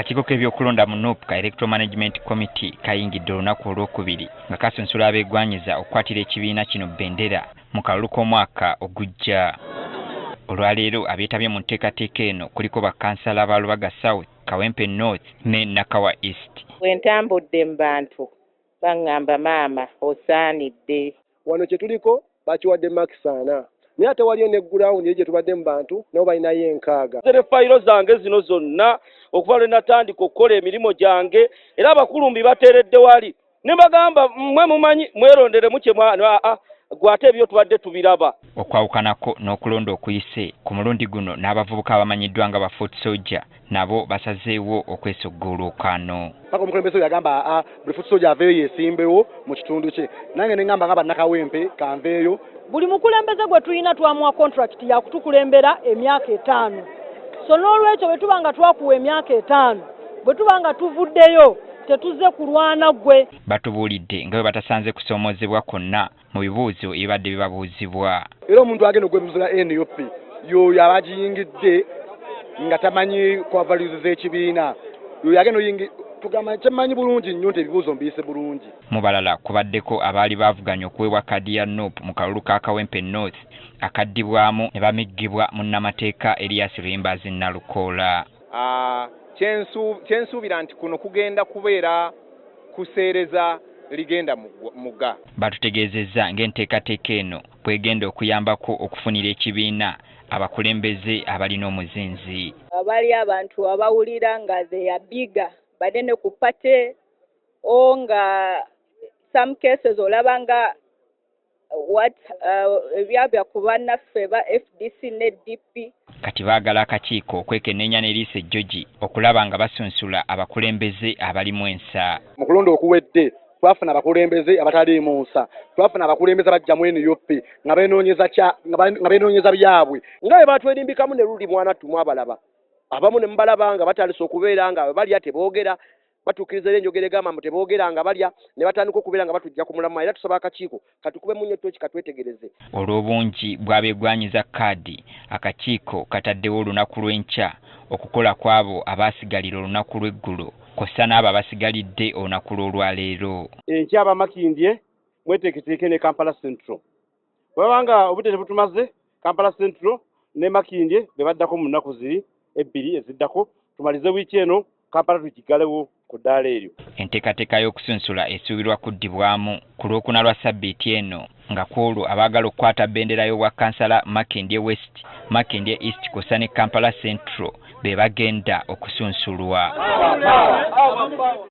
Akakiiko k'ebyokulonda mu NUP Electoral Management Committee kayingidde olunaku olwokubiri nga kasunsula abeegwanyiza okukwatira ekibiina kino bbendera mu kalulu k'omwaka ogujja. Olwaleero abeetabye mu nteekateeka eno kuliko bakansala ba Lubaga South, Kawempe North ne Nakawa East. Bwe ntambudde mu bantu baŋŋamba maama osaanidde. Wano kye tuliko bakiwadde makisaana. Naye ate waliyo ne ground ye gye tubadde mu bantu nabo balinayo enkaaga. Zere fayiro zange zino zonna okuva lwe natandika okukola emirimu gyange era abakulumbi bateeredde wali. Ne bagamba mmwe mumanyi mweronderemu kye gwate ebyo tubadde tubiraba. Okwawukanako n'okulonda okuyise ku mulundi guno n'abavubuka abamanyiddwa nga ba Foot Soldier nabo basazeewo okwesoggolokano. Paka omukulembeze yagamba buli Foot Soldier aveeyo yeesimbewo mu kitundu kye. Nange ne ngamba nga bannakawempe kanveeyo. Buli mukulembeze gwe tulina twamuwa contract ya kutukulembera emyaka 5. So n'olwekyo bwe tuba nga twakuwa emyaka 5 bwe tuba nga tuvuddeyo tetuze kulwana gwe. Batubuulidde nga bwe batasanze kusoomozebwa kwonna mu bibuuzo ebibadde bibabuuzibwa. Era omuntu agenda okwebuuzibwa NUP y'oyo abagiyingidde nga tamanyi kwavaliza ekibiina. Y'oyo agenda tugamba kyemanyi bulungi nnyo nti ebibuuzo mbiyise bulungi. Mu balala kubaddeko abaali baavuganya okuweebwa kkaadi ya NUP mu kalulu ka Kawempe North akaddibwamu ne bamiggibwa munnamateeka Elias Lwimbazi Nalukoola. Kyensuubira nti kuno kugenda kubeera kuseereza ligenda mugga. Batutegeezezza ng'enteekateeka eno bw'egenda okuyambako okufunira ekibiina abakulembeze abalina omuzinzi. Abali abantu abawulira nga they are bigger banene ku pate nga some cases olabanga ebyabya ku bannaffe ba FDC ne DP. Kati baagala akakiiko okwekenneenya ne Lise George okulaba nga basunsula abakulembeze abalimu ensa. Mu kulonda okuwedde twafuna abakulembeze abataliimu nsa. Twafuna abakulembeze bajja mu NUP nga beenoonyeza byabwe. Nga bwe batwerimbikamu ne luli mwana tumu abalaba. Abamu ne mubalaba nga batandise okubeera nga balya teboogera. Batuukiriza enjogera egamba mu teboogera nga balya ne batandika okubeera nga batujja ku mulamwa era tusaba akakiiko katukube mu nnyo toki katwetegereze. Olw'obungi bw'abeegwanyiza kkaadi akakiiko kataddewo olunaku lw'enkya okukola kw'abo abaasigalira olunaku lw'eggulo kw'ossa n'abo abasigalidde olunaku lw'olwaleero. Enkya abamakindye mweteeketeeke ne Kampala Central. Bwabanga obudde tebutumaze Kampala Central ne Makindye be baddako mu nnaku ziri ebbiri eziddako tumalize wiiki eno Kampala tukigalewo ku ddaala eryo. Enteekateeka y'okusunsula esuubirwa kuddibwamu ku lwokuna lwa ssabbiiti eno nga kwolwo abaagala okukwata bbendera y'obwakansala Makindye West, Makindye East kw'ossa ne Kampala Central be bagenda okusunsulwa.